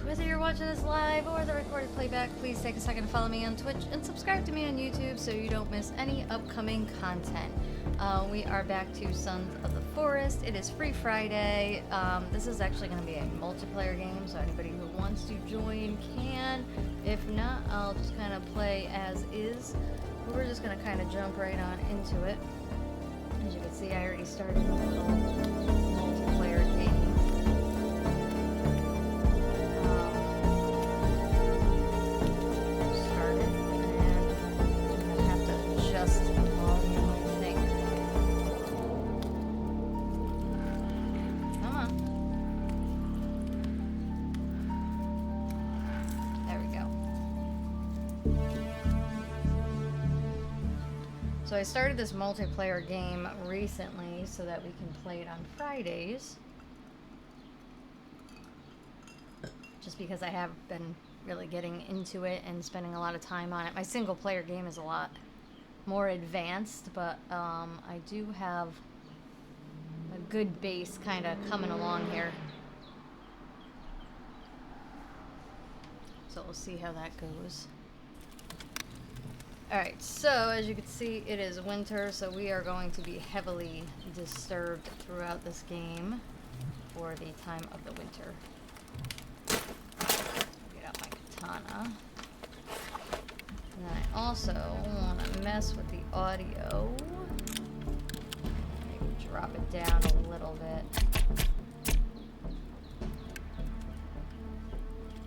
Whether you're watching this live or the recorded playback, please take a second to follow me on Twitch and subscribe to me on YouTube so you don't miss any upcoming content. We are back to Sons of the Forest. It is Free Friday. This is actually going to be a multiplayer game, so anybody who wants to join can. If not, I'll just kind of play as is. We're just going to kind of jump right on into it. As you can see, I already started a little multiplayer game. So I started this multiplayer game recently so that we can play it on Fridays. Just because I have been really getting into it and spending a lot of time on it. My single player game is a lot more advanced, but I do have a good base kind of coming along here. So we'll see how that goes. Alright, so as you can see, it is winter, so we are going to be heavily disturbed throughout this game for the time of the winter. Get out my katana. And then I also want to mess with the audio. Maybe drop it down a little bit.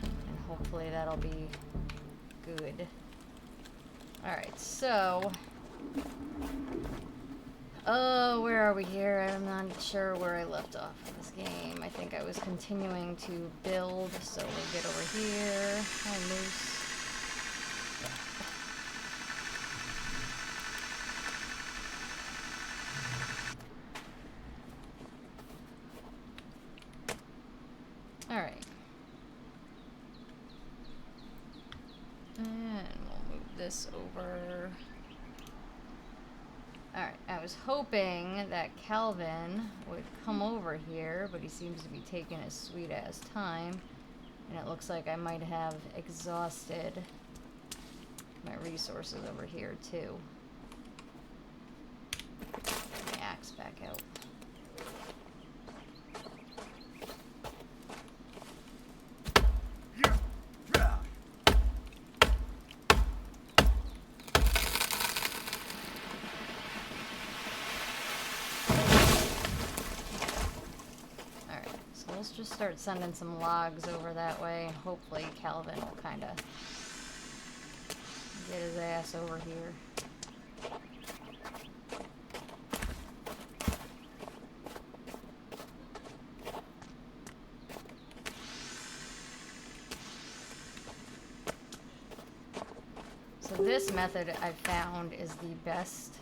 And hopefully that'll be good. Alright, so... where are we here? I'm not sure where I left off in this game. I think I was continuing to build, so we'll get over here. Hi, Moose. Alright. And we'll move this over. Alright, I was hoping that Calvin would come over here, but he seems to be taking his sweet ass time. And it looks like I might have exhausted my resources over here too. Get my axe back out. Let's just start sending some logs over that way, and hopefully Calvin will kind of get his ass over here. So this method I've found is the best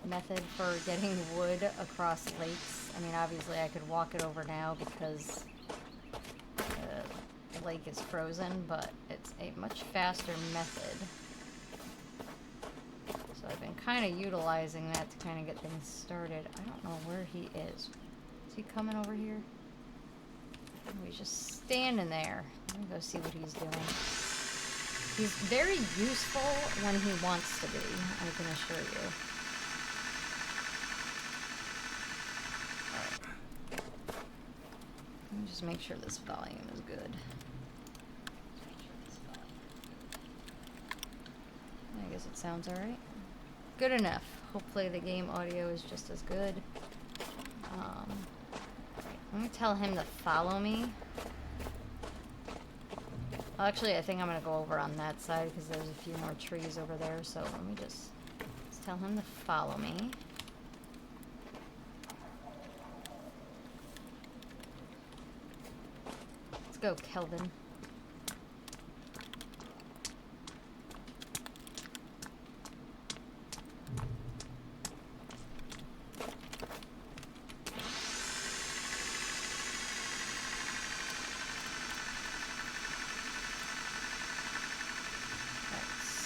method for getting wood across lakes. I mean, obviously I could walk it over now because the lake is frozen, but it's a much faster method. So I've been kind of utilizing that to kind of get things started. I don't know where he is. Is he coming over here? Oh, he's just standing there. Let me go see what he's doing. He's very useful when he wants to be, I can assure you. Let me just make sure this volume is good. I guess it sounds alright. Good enough. Hopefully the game audio is just as good. Let me tell him to follow me. Well, actually, I think I'm going to go over on that side because there's a few more trees over there. So let me just tell him to follow me. Go, Kelvin.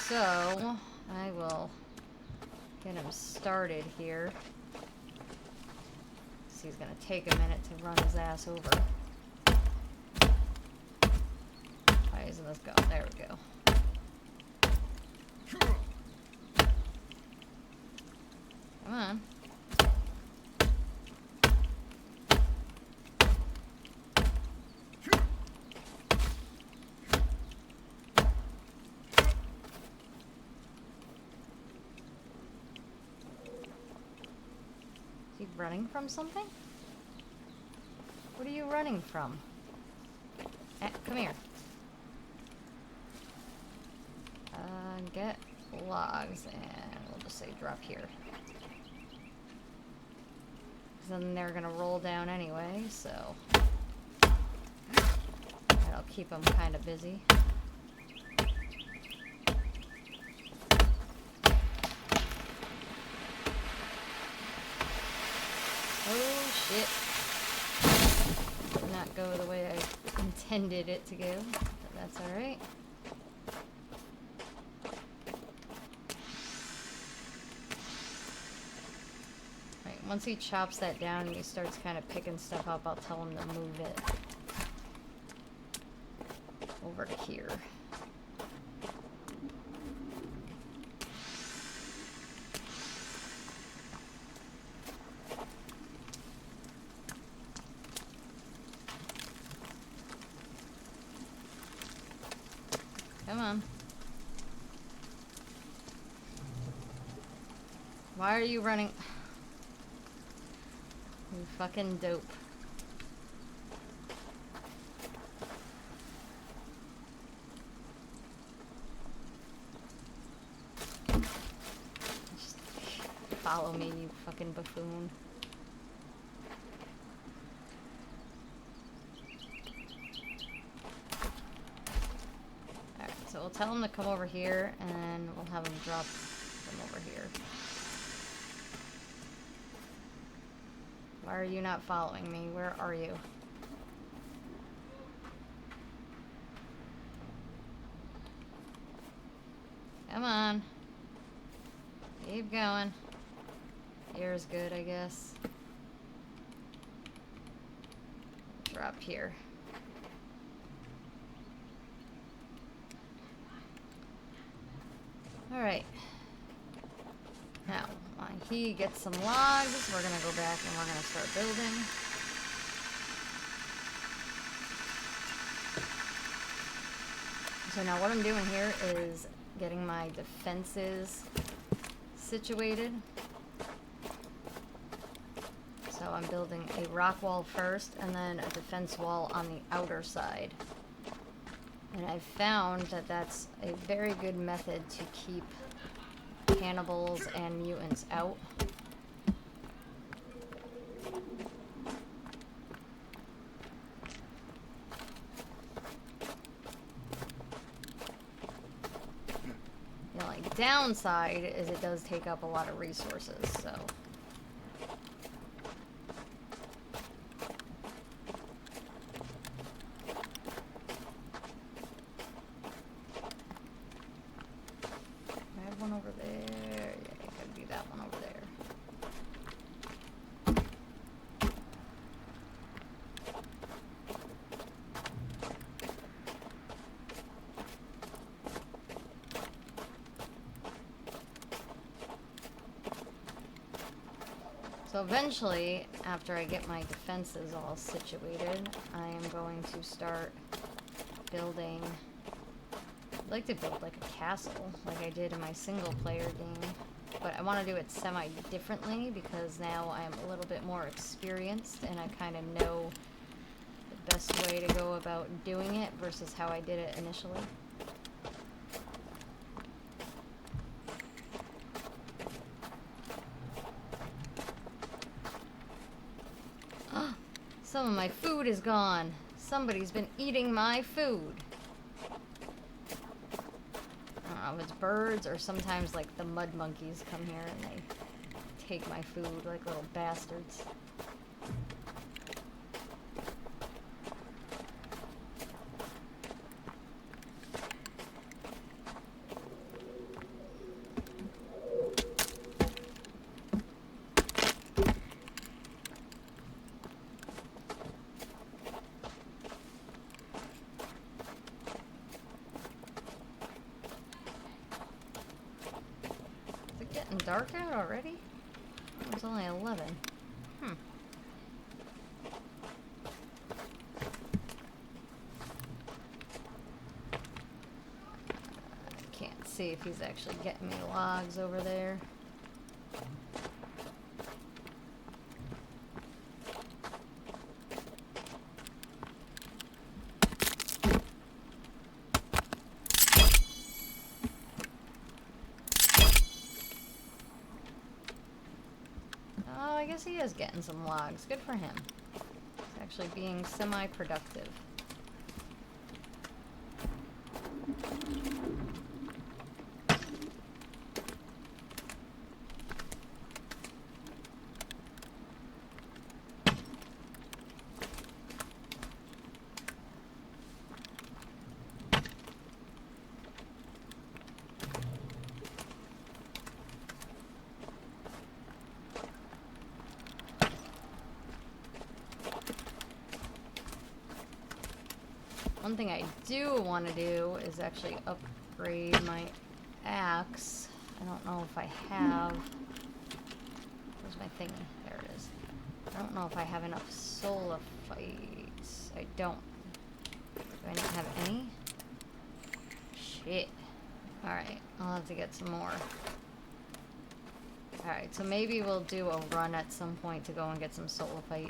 So I will get him started here. So he's gonna take a minute to run his ass over. Why isn't this going? There we go. Come on. Is he running from something? What are you running from? Come here. Get logs, and we'll just say drop here. Then they're gonna roll down anyway, so that'll keep them kind of busy. Oh shit. Did not go the way I intended it to go, but that's alright. Once he chops that down and he starts kind of picking stuff up, I'll tell him to move it over to here. Come on. Why are you running? You fucking dope. Just follow me, you fucking buffoon. Alright, so we'll tell him to come over here, and we'll have him drop them over here. Why are you not following me? Where are you? Come on. Keep going. Here's good, I guess. Drop here. Alright. Now, while he gets some logs, we're gonna go back and we're gonna start building. So now what I'm doing here is getting my defenses situated. So I'm building a rock wall first and then a defense wall on the outer side. And I've found that that's a very good method to keep cannibals and mutants out. The only downside is it does take up a lot of resources, so. I have one over there. Yeah, it could be that one over there. So eventually, after I get my defenses all situated, I am going to start building. I'd like to build like a castle, like I did in my single player game. But I want to do it semi-differently because now I'm a little bit more experienced and I kind of know the best way to go about doing it versus how I did it initially. Some of my food is gone. Somebody's been eating my food. I don't know if it's birds or sometimes like the mud monkeys come here and they take my food like little bastards. dark out already? It was only 11. Can't see if he's actually getting me logs over there. Oh, I guess he is getting some logs. Good for him. He's actually being semi-productive. One thing I do want to do is actually upgrade my axe. I don't know if I have... Where's my thingy? There it is. I don't know if I have enough sulfites. I don't. Do I not have any? Shit. Alright, I'll have to get some more. Alright, so maybe we'll do a run at some point to go and get some sulfite.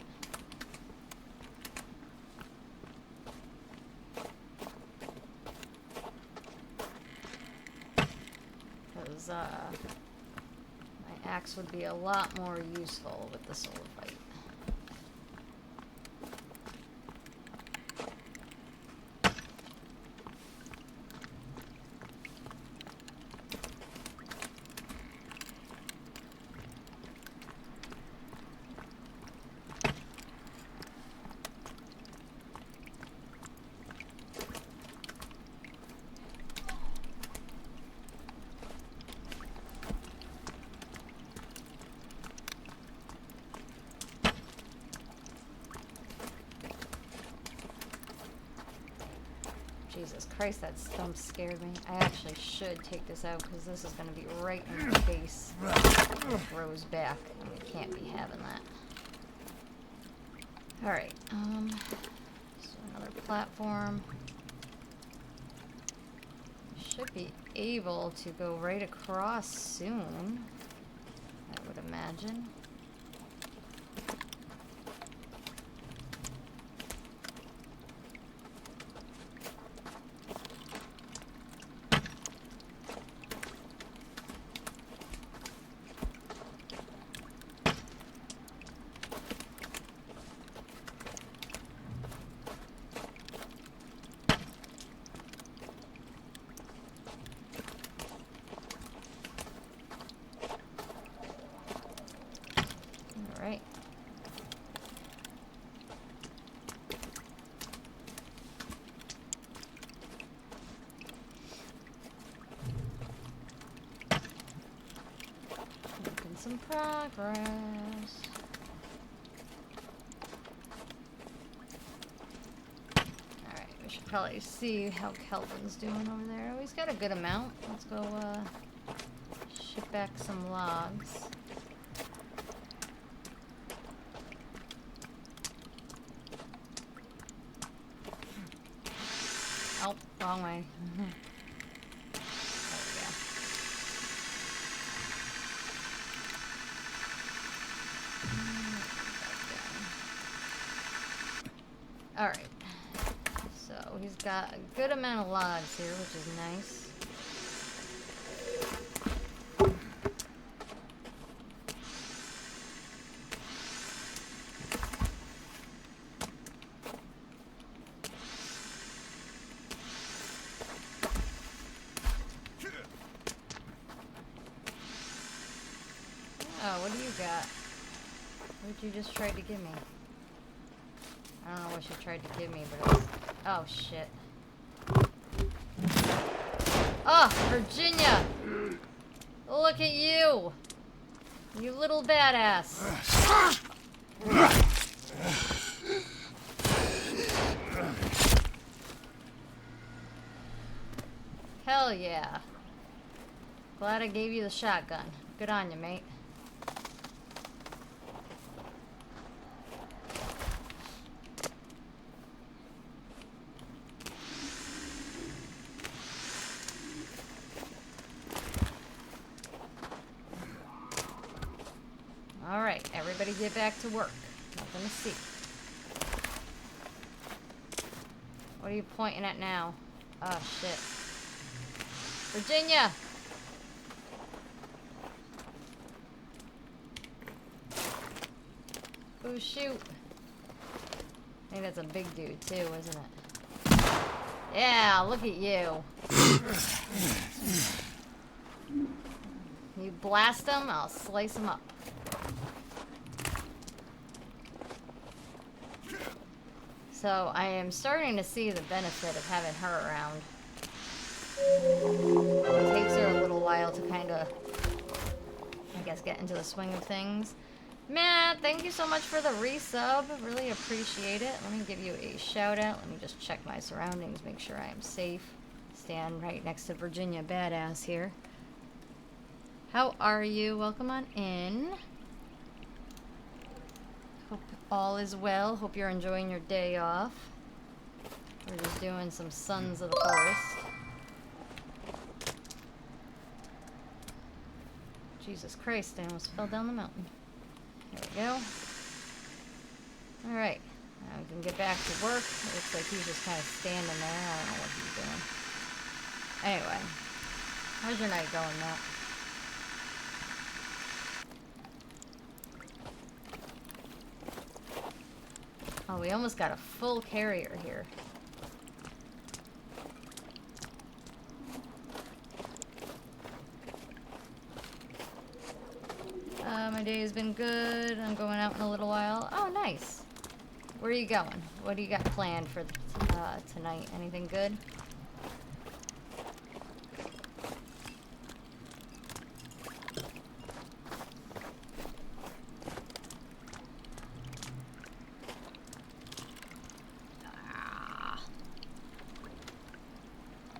My axe would be a lot more useful with the sulfite. Jesus Christ, that stump scared me. I actually should take this out because this is going to be right in the face. It grows back. And we can't be having that. Alright, so another platform. Should be able to go right across soon, I would imagine. Alright. Making some progress. Alright, we should probably see how Kelvin's doing over there. Oh, he's got a good amount. Let's go, ship back some logs. Oh, wrong way. There we go. Alright. So he's got a good amount of logs here, which is nice. Oh, what do you got? What did you just try to give me? I don't know what she tried to give me, but it was... Oh, shit. Oh, Virginia! Look at you! You little badass. Hell yeah. Glad I gave you the shotgun. Good on you, mate. Alright, everybody get back to work. Nothing to see. What are you pointing at now? Oh, shit. Virginia! Oh, shoot. I think that's a big dude, too, isn't it? Yeah, look at you. You blast him, I'll slice him up. So, I am starting to see the benefit of having her around. It takes her a little while to kind of, I guess, get into the swing of things. Matt, thank you so much for the resub. Really appreciate it. Let me give you a shout out. Let me just check my surroundings, make sure I am safe. Stand right next to Virginia Badass here. How are you? Welcome on in. Hope all is well. Hope you're enjoying your day off. We're just doing some Sons of the Forest. Jesus Christ, I almost fell down the mountain. There we go. Alright. Now we can get back to work. It looks like he's just kind of standing there. I don't know what he's doing. Anyway. How's your night going, Matt? Oh, we almost got a full carrier here. My day has been good. I'm going out in a little while. Oh, nice. Where are you going? What do you got planned for tonight? Anything good?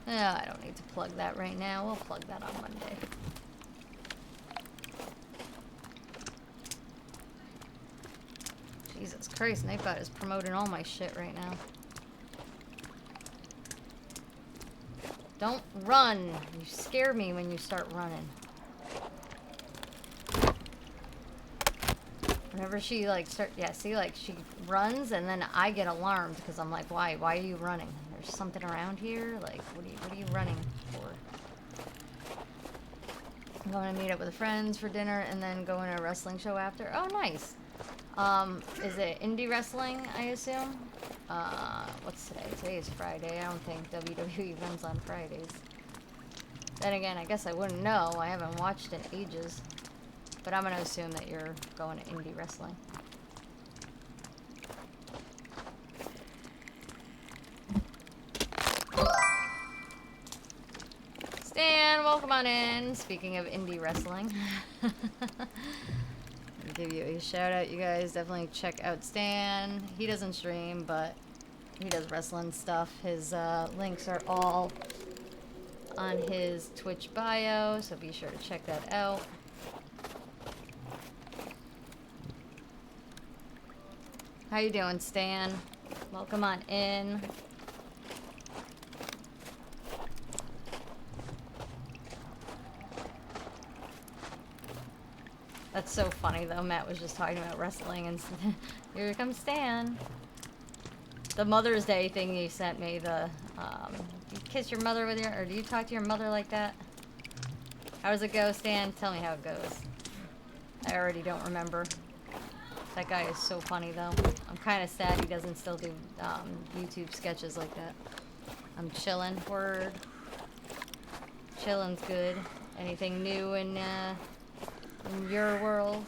I don't need to plug that right now. We'll plug that on Monday. Jesus Christ, Nightbot is promoting all my shit right now. Don't run! You scare me when you start running. Whenever she like she runs and then I get alarmed because I'm like, why? Why are you running? There's something around here? Like, what are you running for? I'm going to meet up with friends for dinner and then go to a wrestling show after. Oh, nice. Is it indie wrestling, I assume? What's today? Today is Friday. I don't think WWE runs on Fridays. Then again, I guess I wouldn't know. I haven't watched in ages. But I'm gonna assume that you're going to indie wrestling. Stan, welcome on in. Speaking of indie wrestling. Give you a shout out, you guys. Definitely check out Stan. He doesn't stream, but he does wrestling stuff. His links are all on his Twitch bio, so be sure to check that out. How you doing, Stan? Welcome on in. That's so funny, though. Matt was just talking about wrestling, and here comes Stan. The Mother's Day thing you sent me, do you kiss your mother with or do you talk to your mother like that? How does it go, Stan? Tell me how it goes. I already don't remember. That guy is so funny, though. I'm kind of sad he doesn't still do YouTube sketches like that. I'm chilling. Word. Chilling's good. Anything new in your world?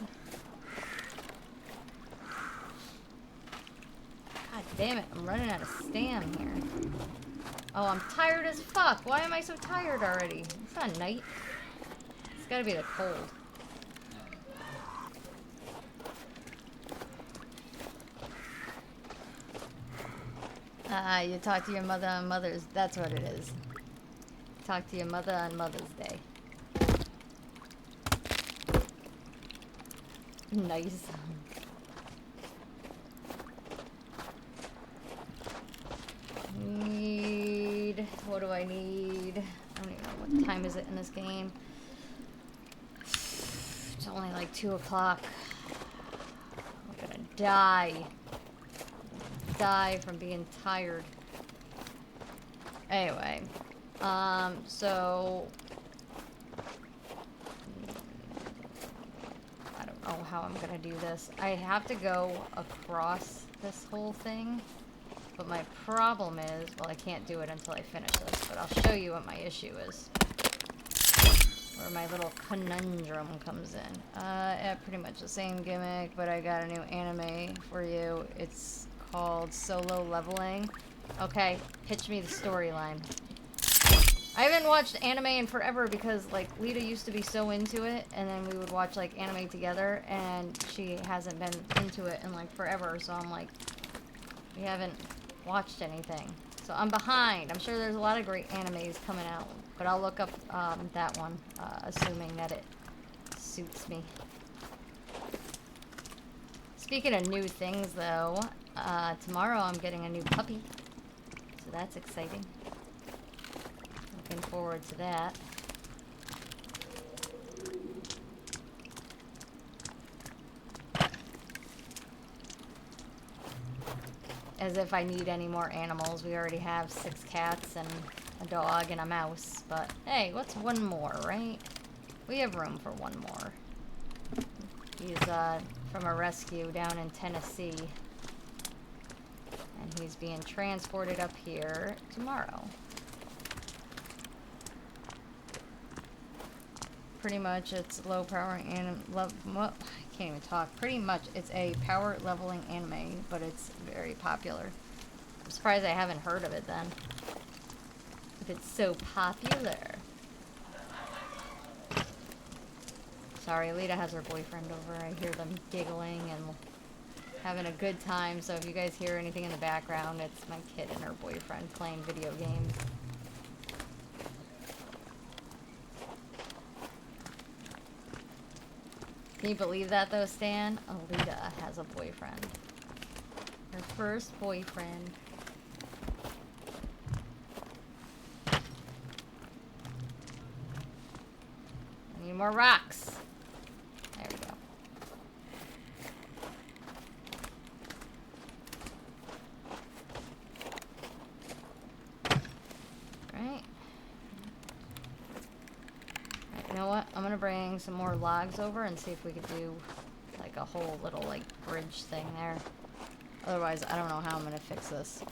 God damn it, I'm running out of stam here. Oh, I'm tired as fuck. Why am I so tired already? It's not night. It's gotta be the cold. You talk to your mother on Mother's... That's what it is. Talk to your mother on Mother's Day. Nice. What do I need? I don't even know what time is it in this game. It's only like 2 o'clock. I'm gonna die. Die from being tired. Anyway, so I don't know how I'm gonna do this. I have to go across this whole thing, but my problem is, well, I can't do it until I finish this, but I'll show you what my issue is. Where my little conundrum comes in. Yeah, pretty much the same gimmick, but I got a new anime for you. It's called Solo Leveling. Okay, pitch me the storyline. I haven't watched anime in forever because, like, Lita used to be so into it, and then we would watch, like, anime together, and she hasn't been into it in, like, forever, so I'm like, we haven't watched anything. So I'm behind. I'm sure there's a lot of great animes coming out, but I'll look up that one, assuming that it suits me. Speaking of new things, though, tomorrow I'm getting a new puppy, so that's exciting. Looking forward to that. As if I need any more animals. We already have 6 cats and a dog and a mouse. But hey, what's one more, right? We have room for one more. He's from a rescue down in Tennessee. And he's being transported up here tomorrow. Pretty much it's low power and I can't even talk. Pretty much it's a power leveling anime, but it's very popular. I'm surprised I haven't heard of it then. If it's so popular. Sorry, Lita has her boyfriend over. I hear them giggling and having a good time, so if you guys hear anything in the background, it's my kid and her boyfriend playing video games. Can you believe that though, Stan? Alita has a boyfriend. Her first boyfriend. I need more rocks. There we go. Right. You know what? I'm gonna bring some more logs over and see if we could do like a whole little like bridge thing there. Otherwise, I don't know how I'm gonna fix this.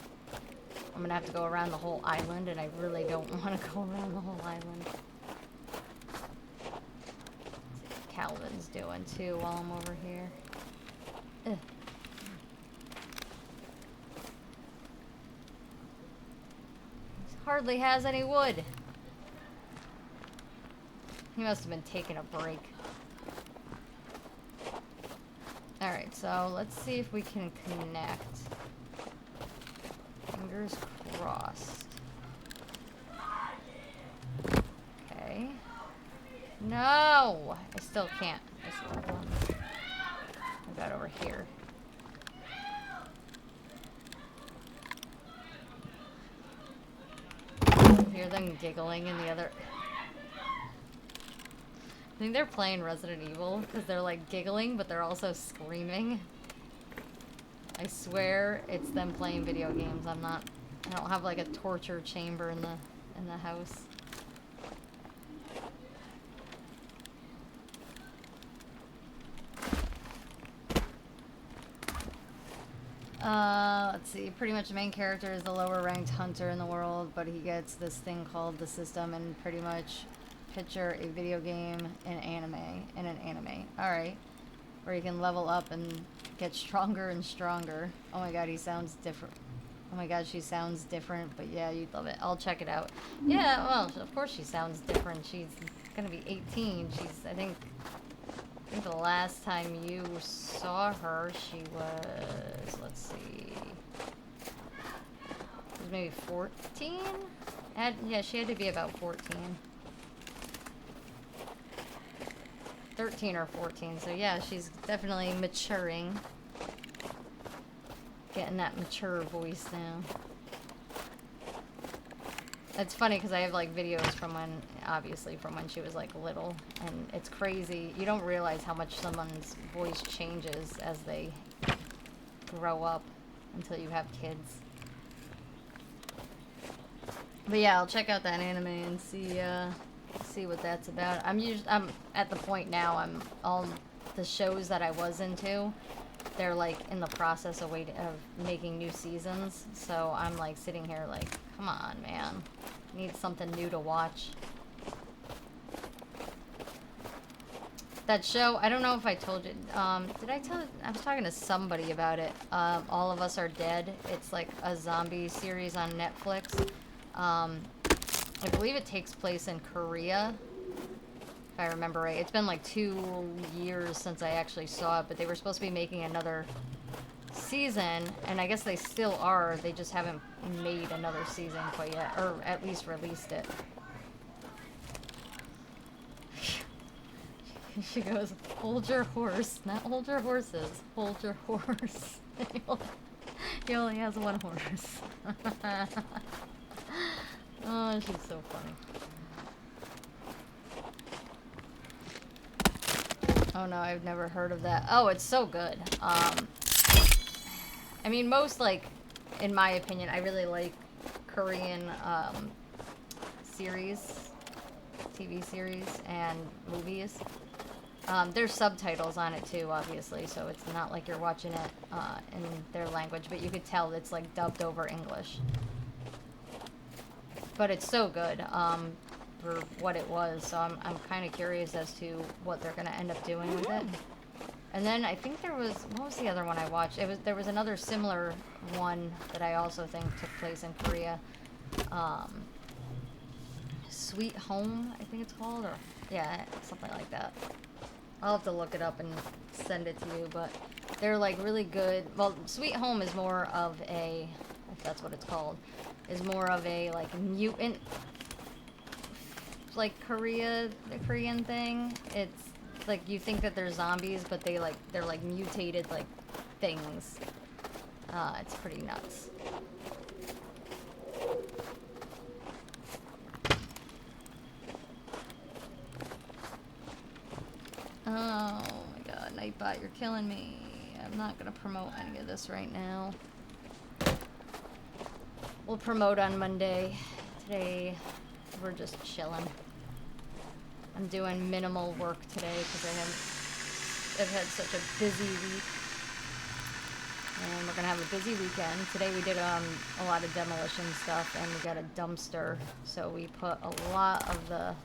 I'm gonna have to go around the whole island, and I really don't want to go around the whole island. See what Calvin's doing too while I'm over here. Ugh. He hardly has any wood. He must have been taking a break. Alright, so let's see if we can connect. Fingers crossed. Okay. No! I still can't. I got over here. Hear them giggling in the other... I think they're playing Resident Evil because they're like giggling, but they're also screaming. I swear it's them playing video games. I don't have like a torture chamber in the house. Let's see. Pretty much the main character is the lower ranked hunter in the world, but he gets this thing called the system, and pretty much picture a video game in an anime. Alright. Where you can level up and get stronger and stronger. Oh my god, he sounds different. Oh my god, she sounds different, but yeah, you'd love it. I'll check it out. Yeah, well, of course she sounds different. She's gonna be 18. I think the last time you saw her, she was, let's see, she was maybe 14? Yeah, she had to be about 14. 13 or 14. So yeah, she's definitely maturing. Getting that mature voice now. It's funny because I have like videos from when, obviously from when she was like little, and it's crazy. You don't realize how much someone's voice changes as they grow up until you have kids. But yeah, I'll check out that anime and see what that's about. I'm at the point now. All the shows that I was into, they're like in the process of making new seasons. So I'm like sitting here like, come on, man. Need something new to watch. That show, I don't know if I told you. Did I tell? I was talking to somebody about it. All of Us Are Dead. It's like a zombie series on Netflix. I believe it takes place in Korea, if I remember right. It's been like 2 years since I actually saw it, but they were supposed to be making another season, and I guess they still are. They just haven't made another season quite yet, or at least released it. She goes, hold your horse, not hold your horses, hold your horse. He only has one horse. Oh, she's so funny. Oh no, I've never heard of that. Oh, it's so good. I mean, most, like, in my opinion, I really like Korean series, TV series, and movies. There's subtitles on it too, obviously, so it's not like you're watching it in their language, but you could tell it's like dubbed over English. But it's so good for what it was, so I'm kind of curious as to what they're going to end up doing with it. And then I think what was the other one I watched? There was another similar one that I also think took place in Korea. Sweet Home, I think it's called, or yeah, something like that. I'll have to look it up and send it to you, but they're like really good. Well, Sweet Home is more of a, if that's what it's called, is more of a like mutant, like the Korean thing. It's like you think that they're zombies, but they're like mutated like things. It's pretty nuts. Oh my god, Nightbot, you're killing me. I'm not gonna promote any of this right now. We'll promote on Monday. Today, we're just chilling. I'm doing minimal work today because I've had such a busy week. And we're gonna have a busy weekend. Today we did a lot of demolition stuff, and we got a dumpster. So we put a lot of the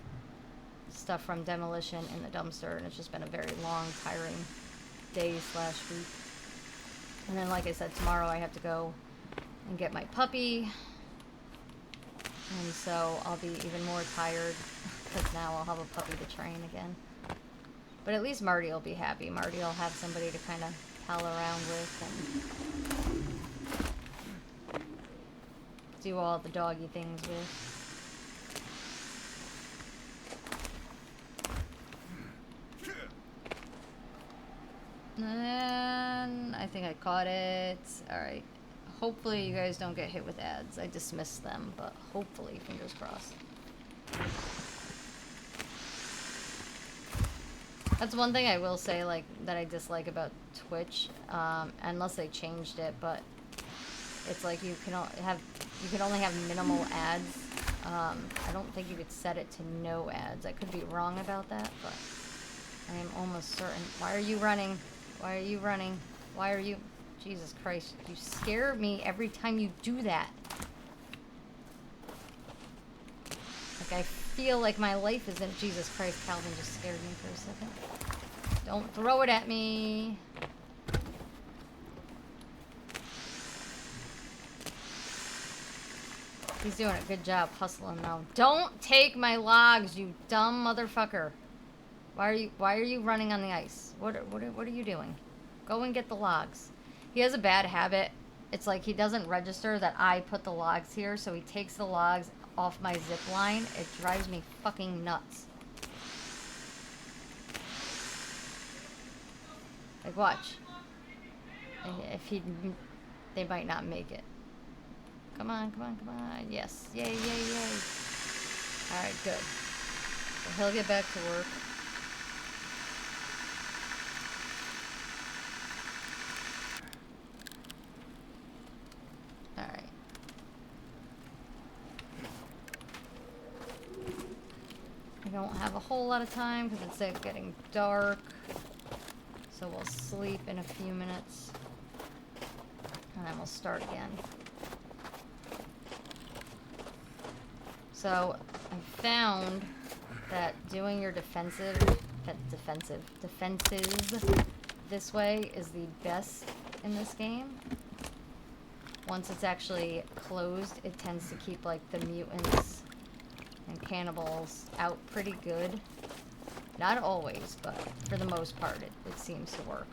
stuff from demolition in the dumpster, and it's just been a very long, tiring day/week. And then, like I said, tomorrow I have to go and get my puppy, and so I'll be even more tired because now I'll have a puppy to train again. But at least Marty will be happy. Marty will have somebody to kind of pal around with and do all the doggy things with. And I think I caught it. Alright. Hopefully you guys don't get hit with ads. I dismissed them, but hopefully, fingers crossed. That's one thing I will say, like, that I dislike about Twitch, unless they changed it, but it's like you can only have minimal ads. I don't think you could set it to no ads. I could be wrong about that, but I am almost certain. Why are you running? Why are you running? Why are you... Jesus Christ, you scare me every time you do that. Like, I feel like my life isn't... Jesus Christ, Calvin just scared me for a second. Don't throw it at me. He's doing a good job hustling though. Don't take my logs, you dumb motherfucker. Why are you running on the ice? What are you doing? Go and get the logs. He has a bad habit. It's like he doesn't register that I put the logs here, so he takes the logs off my zip line. It drives me fucking nuts. Like, watch. If he... They might not make it. Come on, come on, come on. Yes. Yay, yay, yay. Alright, good. So he'll get back to work. Alright. I don't have a whole lot of time because it's getting dark. So we'll sleep in a few minutes. And then we'll start again. So I found that doing your defenses this way is the best in this game. Once it's actually closed, it tends to keep like the mutants and cannibals out pretty good. Not always, but for the most part it seems to work.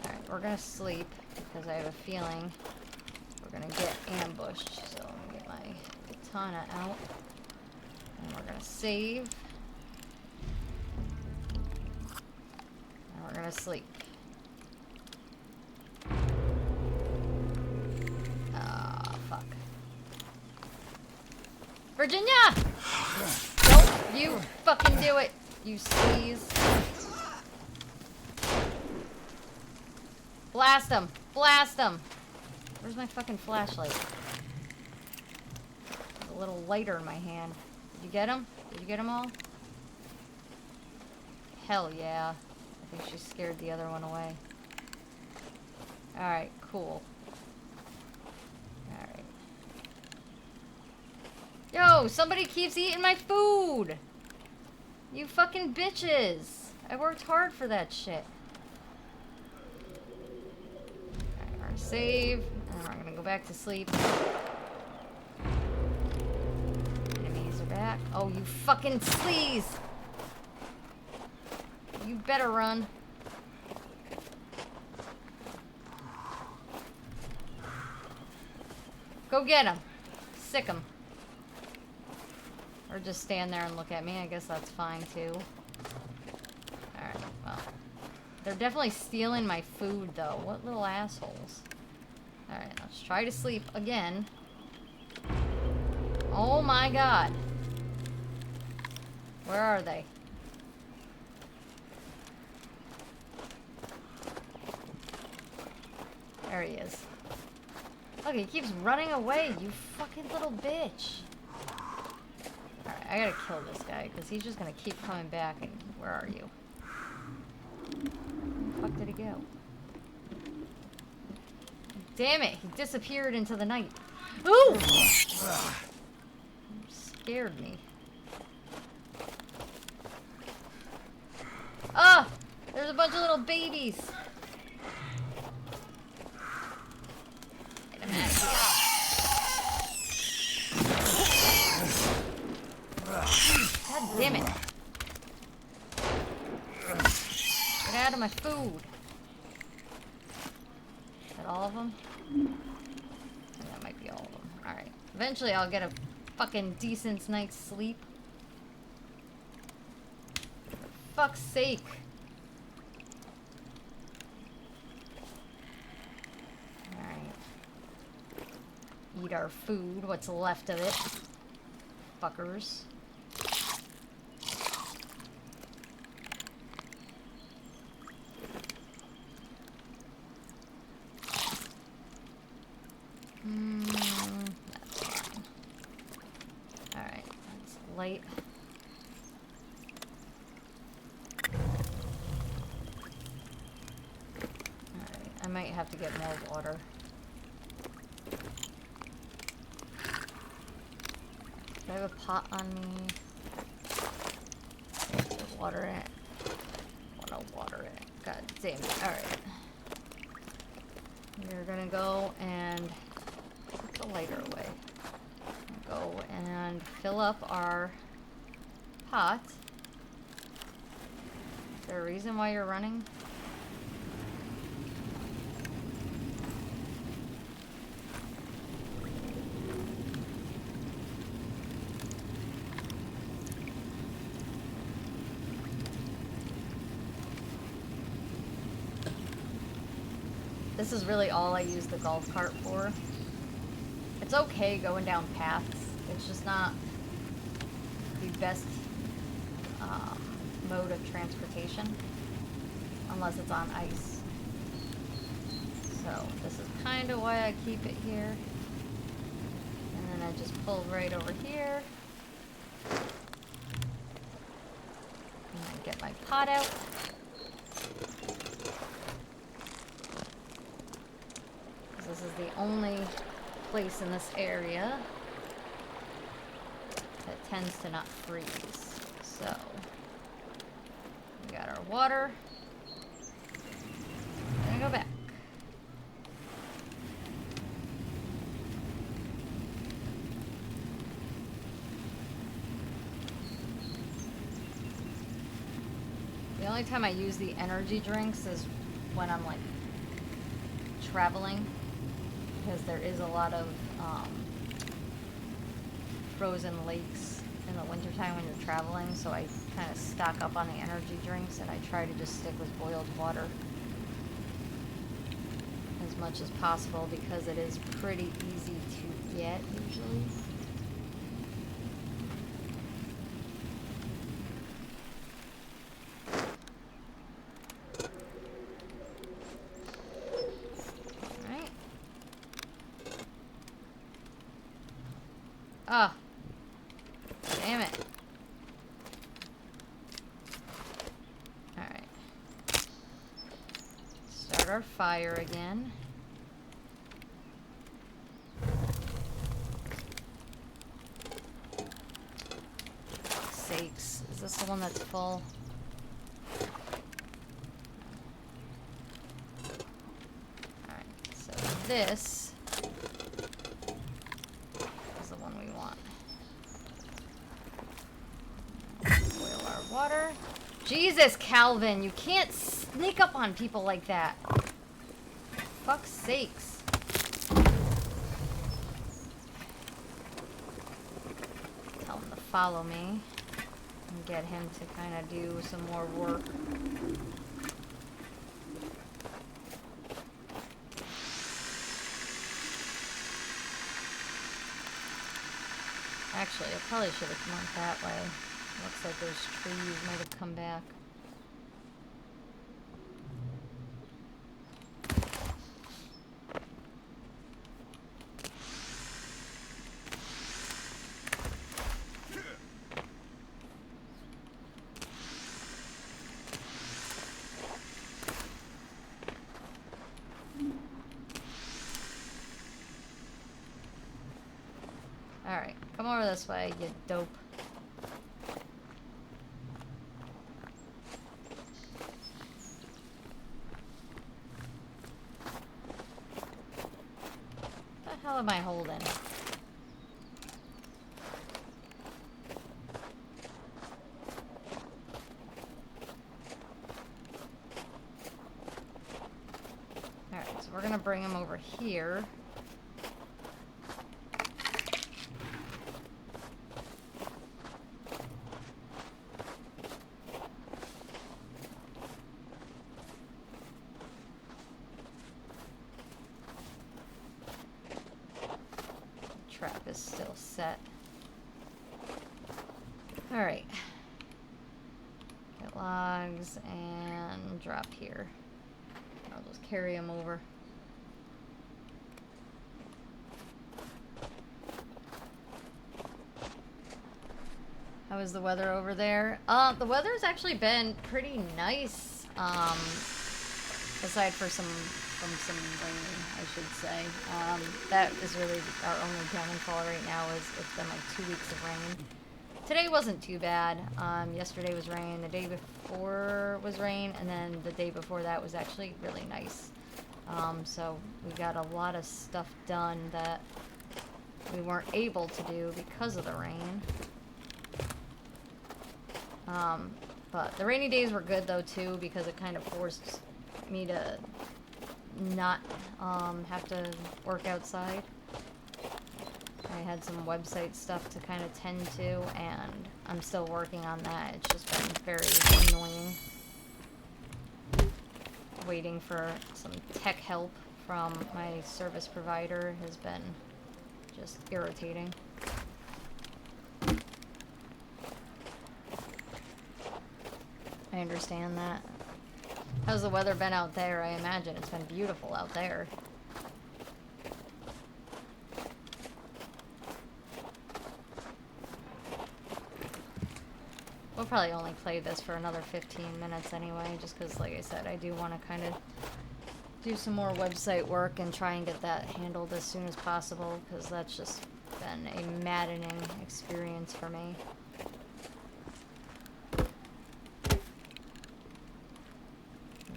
Alright, we're gonna sleep because I have a feeling we're gonna get ambushed. So let me get my katana out. And we're gonna save. And we're gonna sleep. Ah, fuck. Virginia! Don't you fucking do it, you sleaze. Blast him! Blast him! Where's my fucking flashlight? There's a little lighter in my hand. Did you get him? Did you get them all? Hell yeah. I think she scared the other one away. Alright, cool. Alright. Yo, somebody keeps eating my food! You fucking bitches! I worked hard for that shit. Alright, we're gonna save, and then we're gonna go back to sleep. Enemies are back. Oh, you fucking sleaze! You better run. Go get him. Sick him. Or just stand there and look at me. I guess that's fine too. Alright, well. They're definitely stealing my food though. What little assholes. Alright, let's try to sleep again. Oh my god. Where are they? There he is. Look, he keeps running away, you fucking little bitch. Alright, I gotta kill this guy, because he's just gonna keep coming back, and where are you? Where the fuck did he go? Damn it, he disappeared into the night. Ooh! Scared me. Ah! There's a bunch of little babies! God damn it. Get out of my food. Is that all of them? That might be all of them. Alright. Eventually I'll get a fucking decent night's sleep. For fuck's sake. Eat our food, what's left of it. Fuckers. That's fine. Alright, that's light. Alright, I might have to get more water. Do I have a pot on me? There's water in it. Oh, no water in it. God damn it. Alright. We're gonna go and put the lighter away. Go and fill up our pot. Is there a reason why you're running? this is really all I use the golf cart for. It's okay going down paths. It's just not the best mode of transportation unless it's on ice. So this is kind of why I keep it here. And then I just pull right over here. And I get my pot out. This is the only place in this area that tends to not freeze. So, we got our water. We're gonna go back. The only time I use the energy drinks is when I'm like traveling, because there is a lot of frozen lakes in the wintertime when you're traveling, so I kind of stock up on the energy drinks, and I try to just stick with boiled water as much as possible because it is pretty easy to get usually. Oh, damn it. Alright. Start our fire again. Fuck's sakes. Is this the one that's full? Alright, so this water. Jesus, Calvin, you can't sneak up on people like that. Fuck's sakes. Tell him to follow me and get him to kind of do some more work. Actually, I probably should have come out that way. Looks like those trees might have come back. Alright, come over this way, you dope. What am I holding? Alright, so we're gonna bring him over here. Trap is still set. Alright. Get logs and drop here. I'll just carry them over. How is the weather over there? The weather's actually been pretty nice. Aside from some rain, I should say. That is really our only downfall right now is it's been like 2 weeks of rain. Today wasn't too bad. Yesterday was rain, the day before was rain, and then the day before that was actually really nice. So we got a lot of stuff done that we weren't able to do because of the rain. But the rainy days were good though too, because it kind of forced me to not have to work outside. I had some website stuff to kind of tend to, and I'm still working on that. It's just been very annoying waiting for some tech help from my service provider has been just irritating. I understand that. How's the weather been out there? I imagine it's been beautiful out there. We'll probably only play this for another 15 minutes anyway, just because, like I said, I do want to kind of do some more website work and try and get that handled as soon as possible, because that's just been a maddening experience for me.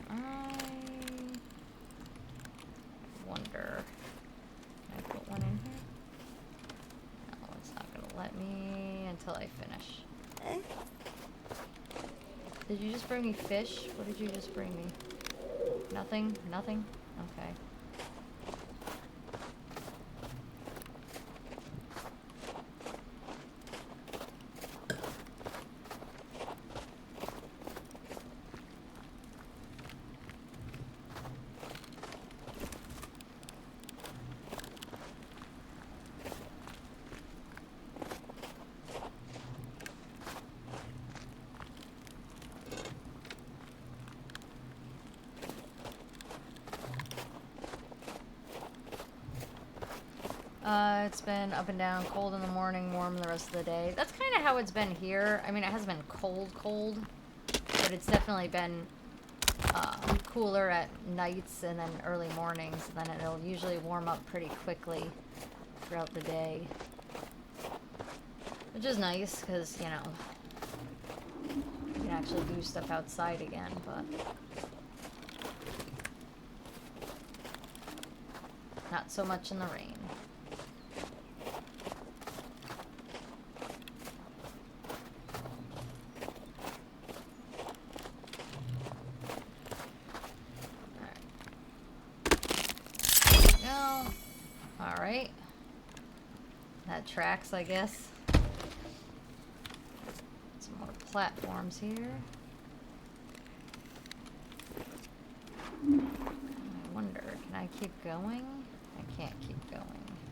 I wonder, can I put one in here? No, it's not going to let me until I finish. Did you just bring me fish? What did you just bring me? Nothing? Nothing? Okay. It's been up and down, cold in the morning, warm the rest of the day. That's kind of how it's been here. I mean, it hasn't been cold, but it's definitely been cooler at nights and then early mornings, and then it'll usually warm up pretty quickly throughout the day. Which is nice, because, you know, you can actually do stuff outside again, but not so much in the rain. Alright. That tracks, I guess. Some more platforms here. I wonder, can I keep going? I can't keep going.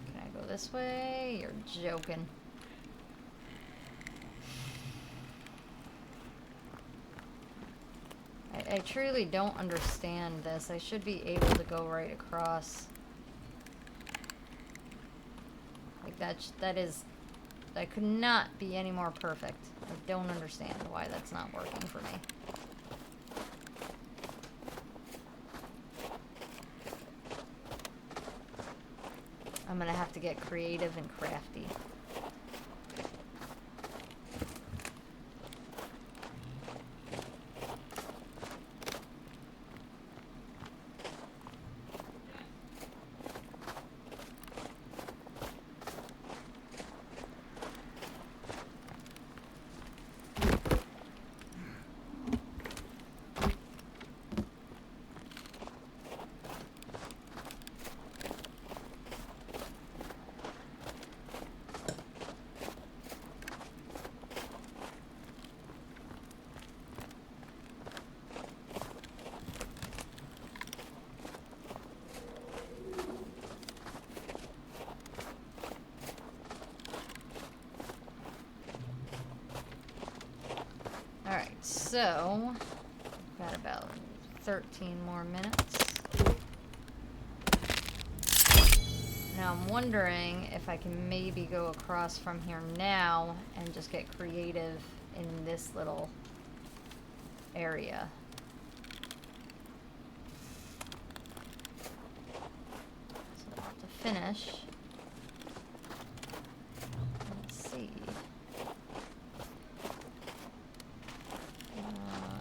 Can I go this way? You're joking. I truly don't understand this. I should be able to go right across. Like that could not be any more perfect. I don't understand why that's not working for me. I'm gonna have to get creative and crafty. So, got about 13 more minutes. Now I'm wondering if I can maybe go across from here now and just get creative in this little area. So I'll have to finish. Let's see.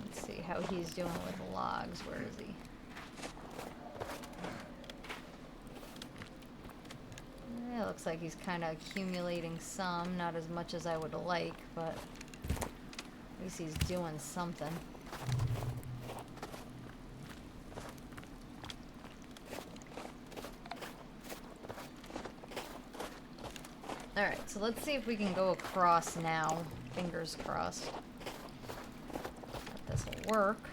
Let's see how he's doing with logs. Where is he? It looks like he's kind of accumulating some, not as much as I would like, but at least he's doing something. Alright, so let's see if we can go across now. Fingers crossed that this will work.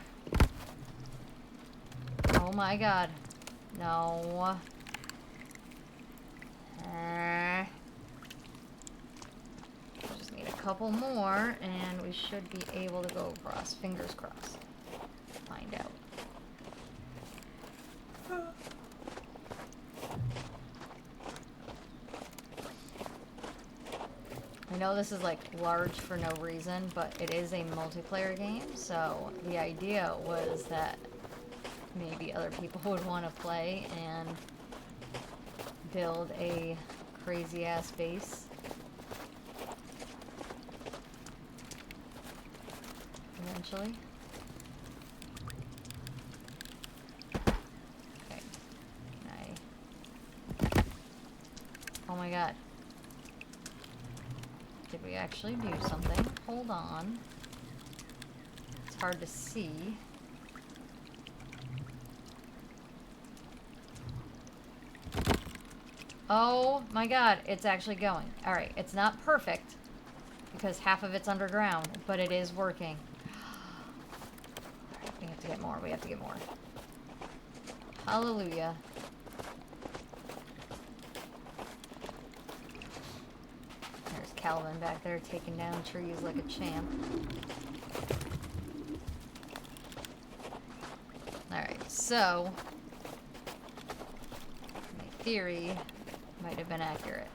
Oh my god. No. Just need a couple more, and we should be able to go across. Fingers crossed. Find out. I know this is like large for no reason, but it is a multiplayer game, so the idea was that maybe other people would want to play and build a crazy ass base. Eventually. Okay. Can I... Oh my god. Did we actually do something? Hold on. It's hard to see. Oh my god, it's actually going. Alright, it's not perfect because half of it's underground, but it is working. Alright, we have to get more. We have to get more. Hallelujah. There's Calvin back there taking down trees like a champ. Alright, so my theory might have been accurate.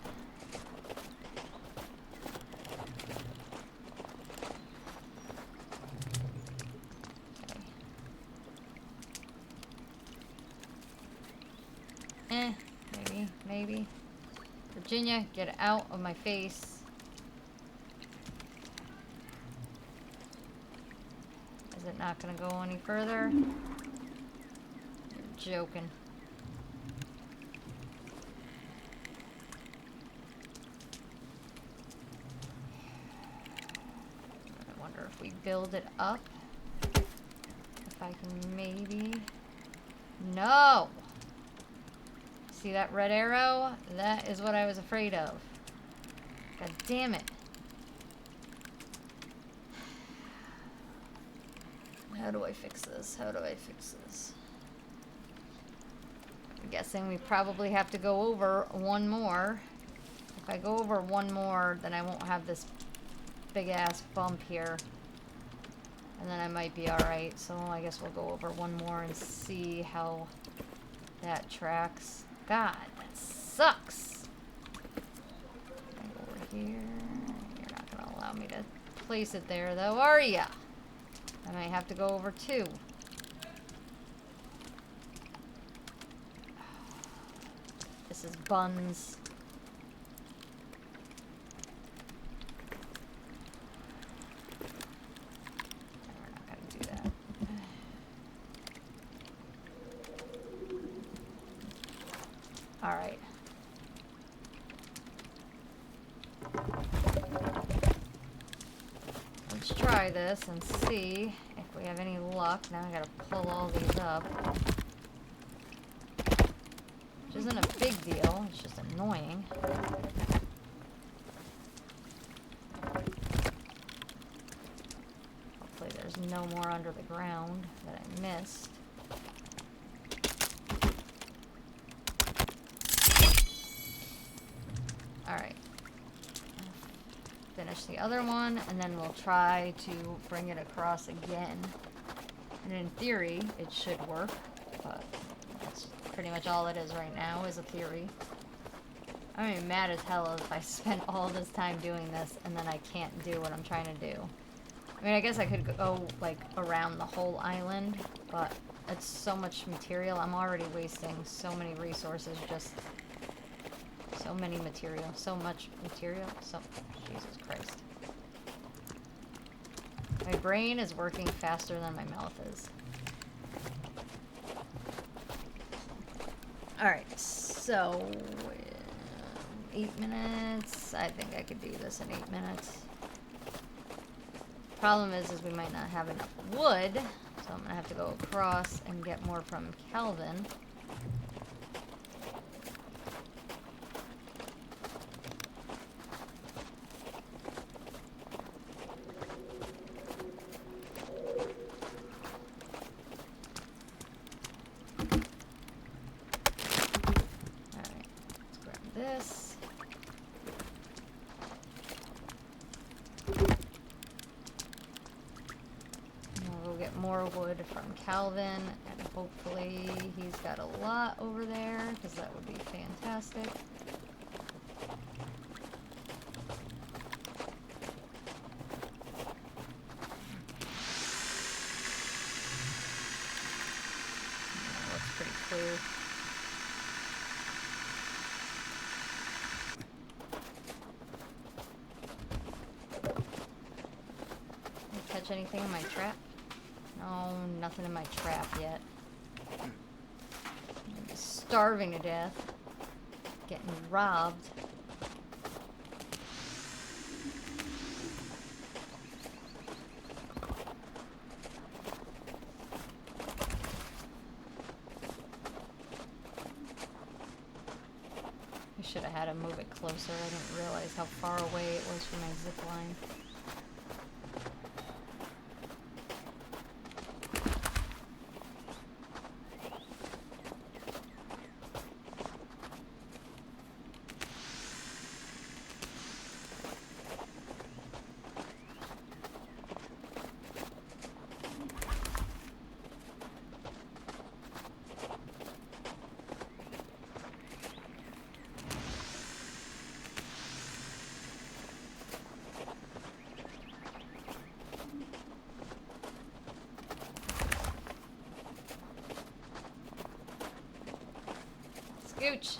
Okay. Maybe. Virginia, get out of my face. Is it not gonna go any further? You're joking. I wonder if we build it up. If I can maybe... No! See that red arrow? That is what I was afraid of. God damn it. How do I fix this? How do I fix this? I'm guessing we probably have to go over one more. If I go over one more, then I won't have this big ass bump here. And then I might be alright. So I guess we'll go over one more and see how that tracks. God, that sucks. Over here. You're not going to allow me to place it there, though, are ya? I might have to go over two. This is buns. We're not going to do that. Alright. Let's try this and see if we have any luck. Now I gotta pull all these up. Which isn't a big deal, it's just annoying. Hopefully there's no more under the ground that I missed. Alright. Finish the other one, and then we'll try to bring it across again. And in theory, it should work, but that's pretty much all it is right now, is a theory. I mean, mad as hell if I spent all this time doing this, and then I can't do what I'm trying to do. I mean, I guess I could go, like, around the whole island, but it's so much material. I'm already wasting so many resources just... So many material. So much material. So... Jesus Christ. My brain is working faster than my mouth is. Alright, so... 8 minutes. I think I could do this in 8 minutes. Problem is we might not have enough wood, so I'm gonna have to go across and get more from Calvin. this. We'll get more wood from Calvin, and hopefully he's got a lot over there, because that would be fantastic. That looks pretty clear. Catch anything in my trap? No, nothing in my trap yet. I'm starving to death. Getting robbed. I should have had to move it closer. I didn't realize how far away it was from my zip line. Scooch!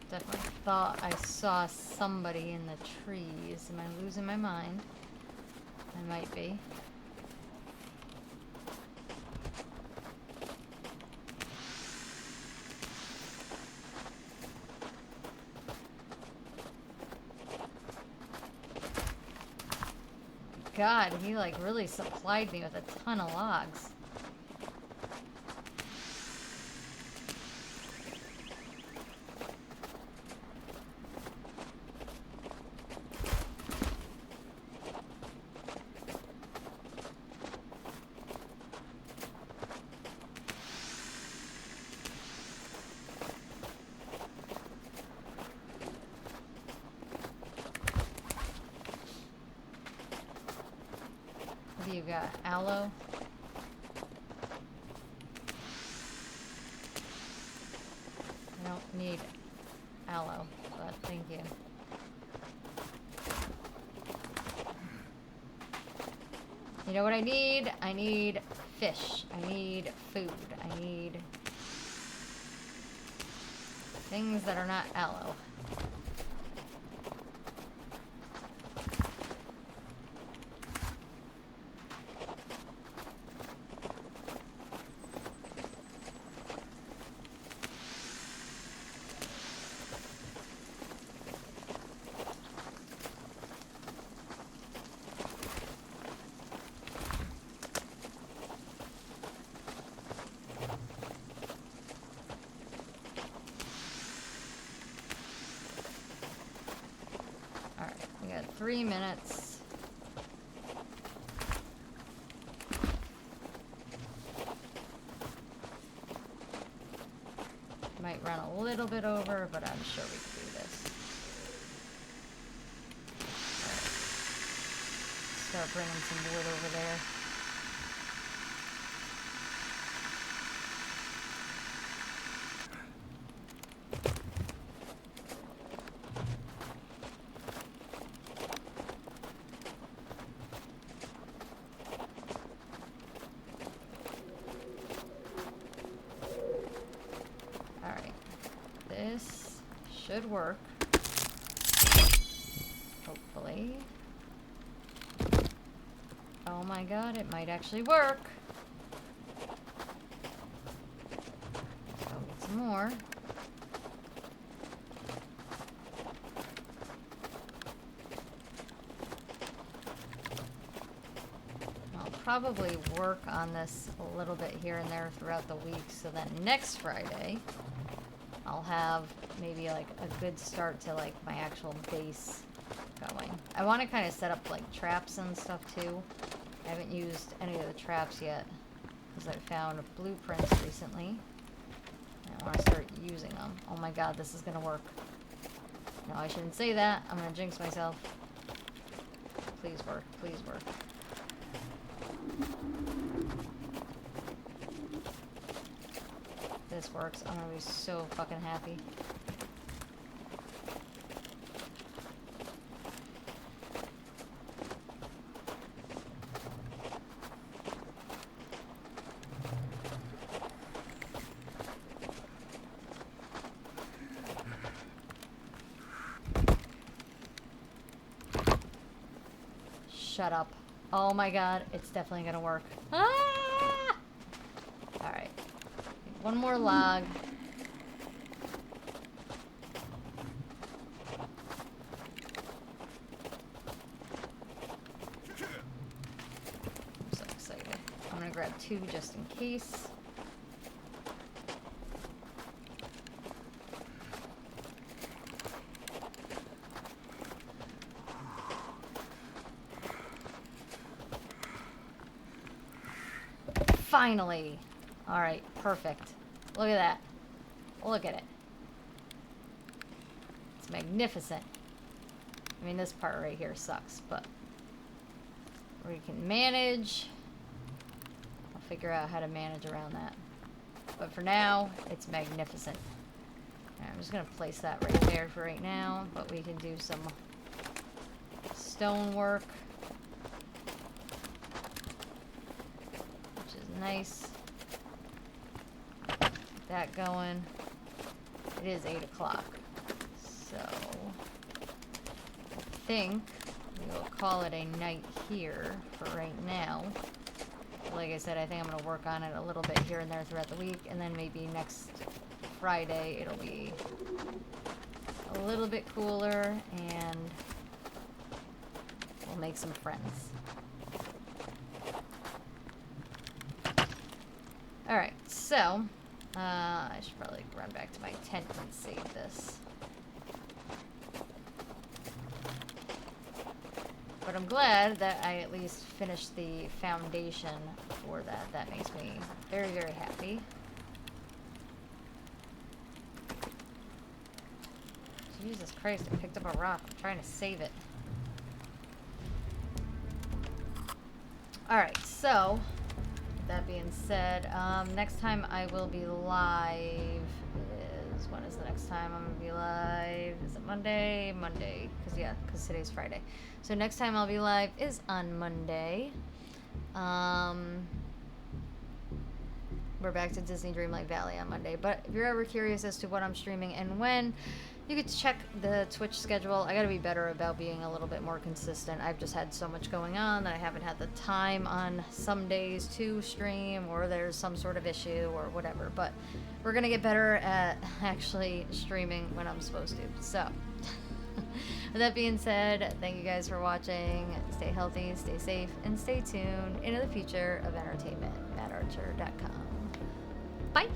Definitely thought I saw somebody in the trees. Am I losing my mind? I might be. God, he like really supplied me with a ton of logs. What do you got? Aloe? I don't need aloe, but thank you. You know what I need? I need fish. I need food. I need things that are not aloe. Alright, we got 3 minutes. Might run a little bit over, but I'm sure we can do this. Alright. Start bringing some wood over there. This should work. Hopefully. Oh my god, it might actually work. Let's go get some more. I'll probably work on this a little bit here and there throughout the week so that next Friday I'll have maybe like a good start to like my actual base going. I want to kind of set up like traps and stuff too. I haven't used any of the traps yet because I found blueprints recently. I want to start using them. Oh my god, this is going to work. No, I shouldn't say that. I'm going to jinx myself. Please work. Please work. This works. I'm going to be so fucking happy. Shut up. Oh my god, it's definitely gonna work. Ah! Alright. One more log. I'm so excited. I'm gonna grab 2 just in case. Finally! Alright, perfect. Look at that. Look at it. It's magnificent. I mean, this part right here sucks, but we can manage. I'll figure out how to manage around that. But for now, it's magnificent. Right, I'm just going to place that right there for right now, but we can do some stonework. Nice. Get that going. It is 8 o'clock. So, I think we will call it a night here for right now. Like I said, I think I'm going to work on it a little bit here and there throughout the week. And then maybe next Friday it'll be a little bit cooler and we'll make some friends. Alright, so, I should probably run back to my tent and save this. But I'm glad that I at least finished the foundation for that. That makes me very, very happy. Jesus Christ, I picked up a rock. I'm trying to save it. Alright, so... that being said, next time I will be live is, when is the next time I'm going to be live? Is it Monday? Monday, because today's Friday. So next time I'll be live is on Monday. We're back to Disney Dreamlight Valley on Monday. But if you're ever curious as to what I'm streaming and when, you could check the Twitch schedule. I gotta be better about being a little bit more consistent. I've just had so much going on that I haven't had the time on some days to stream, or there's some sort of issue or whatever. But we're gonna get better at actually streaming when I'm supposed to. So, with that being said, thank you guys for watching. Stay healthy, stay safe, and stay tuned into the future of entertainment. MattArcher.com. Bye!